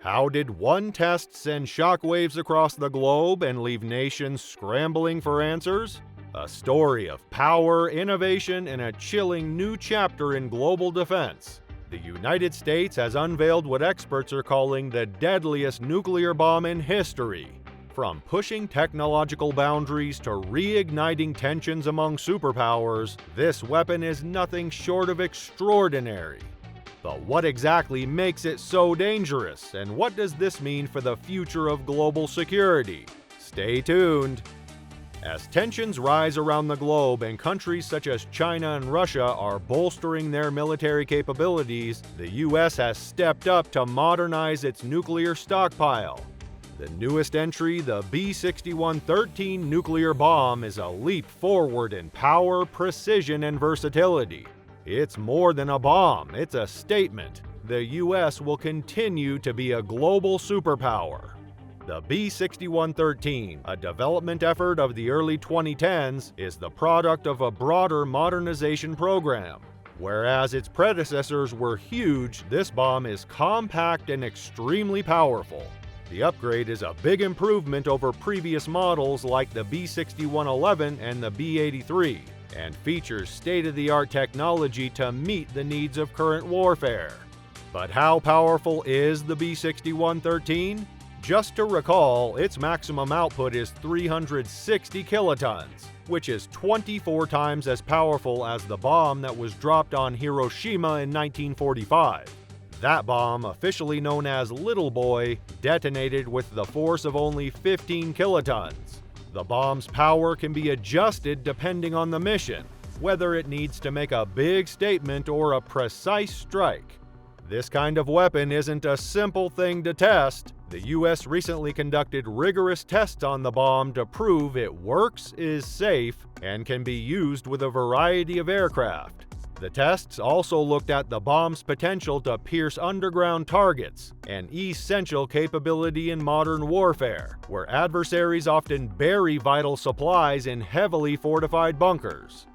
How did one test send shockwaves across the globe and leave nations scrambling for answers? A story of power, innovation, and a chilling new chapter in global defense. The United States has unveiled what experts are calling the deadliest nuclear bomb in history. From pushing technological boundaries to reigniting tensions among superpowers, this weapon is nothing short of extraordinary. But what exactly makes it so dangerous, and what does this mean for the future of global security? Stay tuned! As tensions rise around the globe and countries such as China and Russia are bolstering their military capabilities, the US has stepped up to modernize its nuclear stockpile. The newest entry, the B-6113 nuclear bomb, is a leap forward in power, precision, and versatility. It's more than a bomb, it's a statement. The US will continue to be a global superpower. The B-6113, a development effort of the early 2010s, is the product of a broader modernization program. Whereas its predecessors were huge, this bomb is compact and extremely powerful. The upgrade is a big improvement over previous models like the B-6111 and the B-83, and features state-of-the-art technology to meet the needs of current warfare. But how powerful is the B-6113? Just to recall, its maximum output is 360 kilotons, which is 24 times as powerful as the bomb that was dropped on Hiroshima in 1945. That bomb, officially known as Little Boy, detonated with the force of only 15 kilotons. The bomb's power can be adjusted depending on the mission, whether it needs to make a big statement or a precise strike. This kind of weapon isn't a simple thing to test. The US recently conducted rigorous tests on the bomb to prove it works, is safe, and can be used with a variety of aircraft. The tests also looked at the bomb's potential to pierce underground targets, an essential capability in modern warfare, where adversaries often bury vital supplies in heavily fortified bunkers.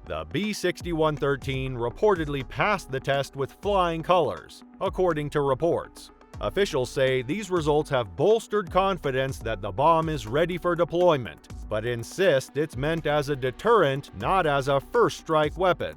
The B-6113 reportedly passed the test with flying colors, according to reports. Officials say these results have bolstered confidence that the bomb is ready for deployment, but insist it's meant as a deterrent, not as a first-strike weapon.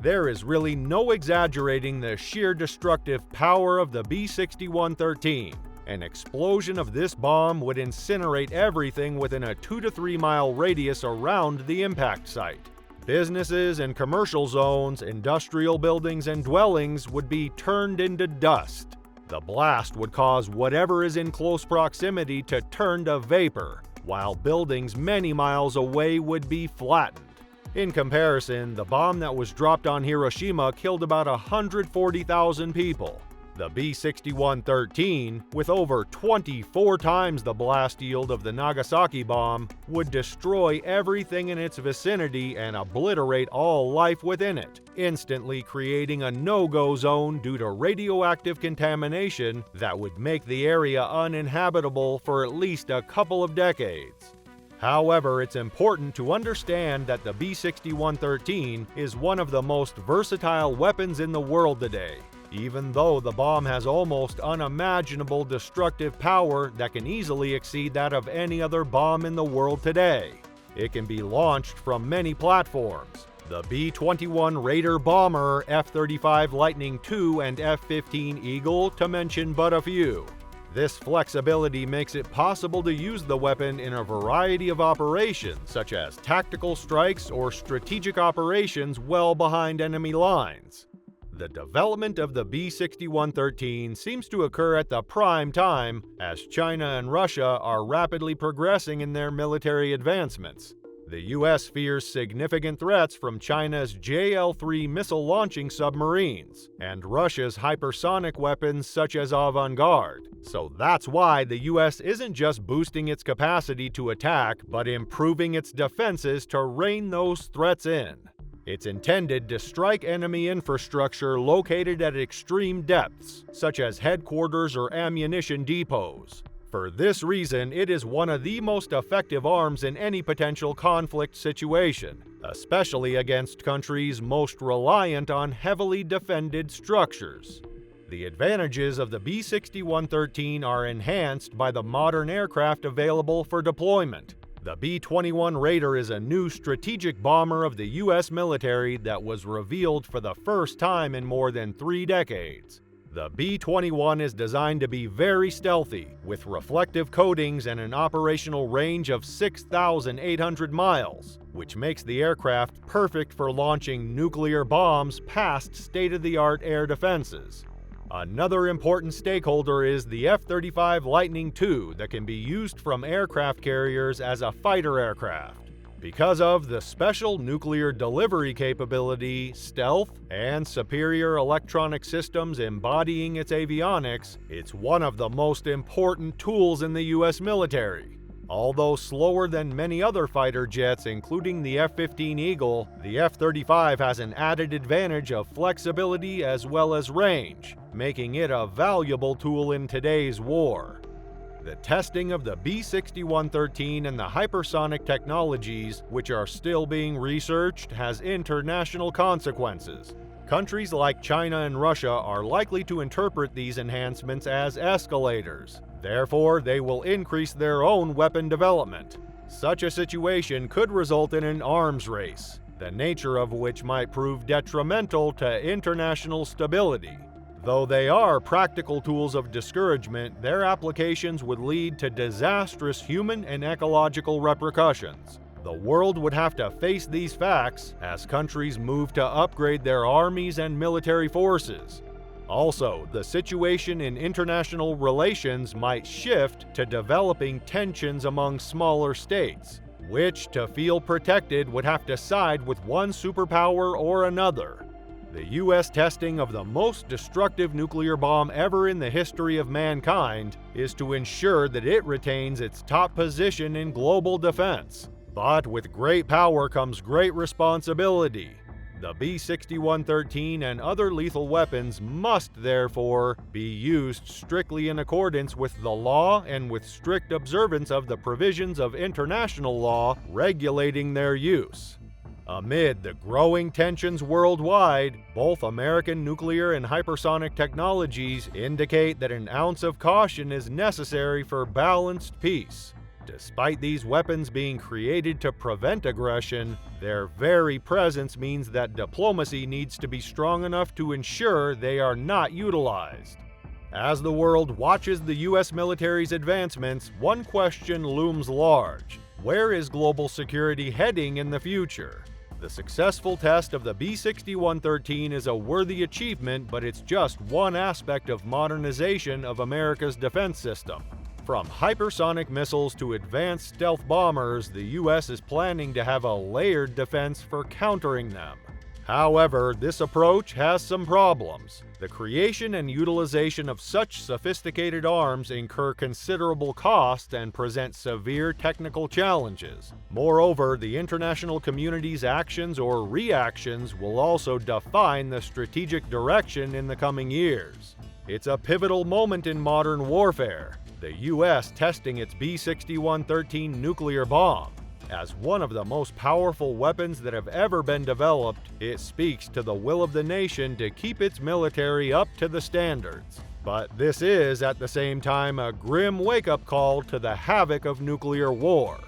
There is really no exaggerating the sheer destructive power of the B-6113. An explosion of this bomb would incinerate everything within a 2 to 3 mile radius around the impact site. Businesses and commercial zones, industrial buildings and dwellings would be turned into dust. The blast would cause whatever is in close proximity to turn to vapor, while buildings many miles away would be flattened. In comparison, the bomb that was dropped on Hiroshima killed about 140,000 people. The B-6113, with over 24 times the blast yield of the Nagasaki bomb, would destroy everything in its vicinity and obliterate all life within it, instantly creating a no-go zone due to radioactive contamination that would make the area uninhabitable for at least a couple of decades. However, it's important to understand that the B-6113 is one of the most versatile weapons in the world today, even though the bomb has almost unimaginable destructive power that can easily exceed that of any other bomb in the world today. It can be launched from many platforms: the B-21 Raider bomber, F-35 Lightning II, and F-15 Eagle, to mention but a few. This flexibility makes it possible to use the weapon in a variety of operations, such as tactical strikes or strategic operations well behind enemy lines. The development of the B-6113 seems to occur at the prime time, as China and Russia are rapidly progressing in their military advancements. The US fears significant threats from China's JL-3 missile-launching submarines and Russia's hypersonic weapons such as Avant-Garde. So that's why the US isn't just boosting its capacity to attack, but improving its defenses to rein those threats in. It's intended to strike enemy infrastructure located at extreme depths, such as headquarters or ammunition depots. For this reason, it is one of the most effective arms in any potential conflict situation, especially against countries most reliant on heavily defended structures. The advantages of the B-6113 are enhanced by the modern aircraft available for deployment. The B-21 Raider is a new strategic bomber of the U.S. military that was revealed for the first time in more than 3 decades. The B-21 is designed to be very stealthy, with reflective coatings and an operational range of 6,800 miles, which makes the aircraft perfect for launching nuclear bombs past state-of-the-art air defenses. Another important stakeholder is the F-35 Lightning II that can be used from aircraft carriers as a fighter aircraft. Because of the special nuclear delivery capability, stealth, and superior electronic systems embodying its avionics, it's one of the most important tools in the U.S. military. Although slower than many other fighter jets, including the F-15 Eagle, the F-35 has an added advantage of flexibility as well as range, making it a valuable tool in today's war. The testing of the B-6113 and the hypersonic technologies, which are still being researched, has international consequences. Countries like China and Russia are likely to interpret these enhancements as escalators. Therefore, they will increase their own weapon development. Such a situation could result in an arms race, the nature of which might prove detrimental to international stability. Though they are practical tools of discouragement, their applications would lead to disastrous human and ecological repercussions. The world would have to face these facts as countries move to upgrade their armies and military forces. Also, the situation in international relations might shift to developing tensions among smaller states, which, to feel protected, would have to side with one superpower or another. The U.S. testing of the most destructive nuclear bomb ever in the history of mankind is to ensure that it retains its top position in global defense. But with great power comes great responsibility. The B-6113 and other lethal weapons must, therefore, be used strictly in accordance with the law and with strict observance of the provisions of international law regulating their use. Amid the growing tensions worldwide, both American nuclear and hypersonic technologies indicate that an ounce of caution is necessary for balanced peace. Despite these weapons being created to prevent aggression, their very presence means that diplomacy needs to be strong enough to ensure they are not utilized. As the world watches the U.S. military's advancements, one question looms large: where is global security heading in the future? The successful test of the B-6113 is a worthy achievement, but it's just one aspect of modernization of America's defense system. From hypersonic missiles to advanced stealth bombers, the U.S. is planning to have a layered defense for countering them. However, this approach has some problems. The creation and utilization of such sophisticated arms incur considerable cost and present severe technical challenges. Moreover, the international community's actions or reactions will also define the strategic direction in the coming years. It's a pivotal moment in modern warfare, the U.S. testing its B-6113 nuclear bomb. As one of the most powerful weapons that have ever been developed, it speaks to the will of the nation to keep its military up to the standards. But this is, at the same time, a grim wake-up call to the havoc of nuclear war.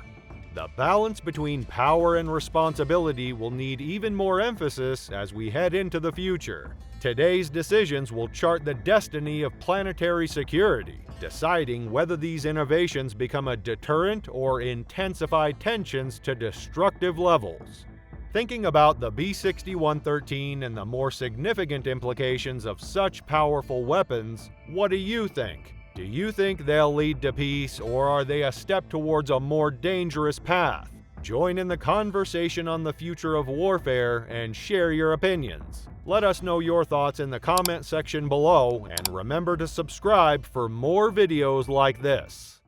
The balance between power and responsibility will need even more emphasis as we head into the future. Today's decisions will chart the destiny of planetary security, deciding whether these innovations become a deterrent or intensify tensions to destructive levels. Thinking about the B-6113 and the more significant implications of such powerful weapons, what do you think? Do you think they'll lead to peace, or are they a step towards a more dangerous path? Join in the conversation on the future of warfare and share your opinions. Let us know your thoughts in the comment section below, and remember to subscribe for more videos like this.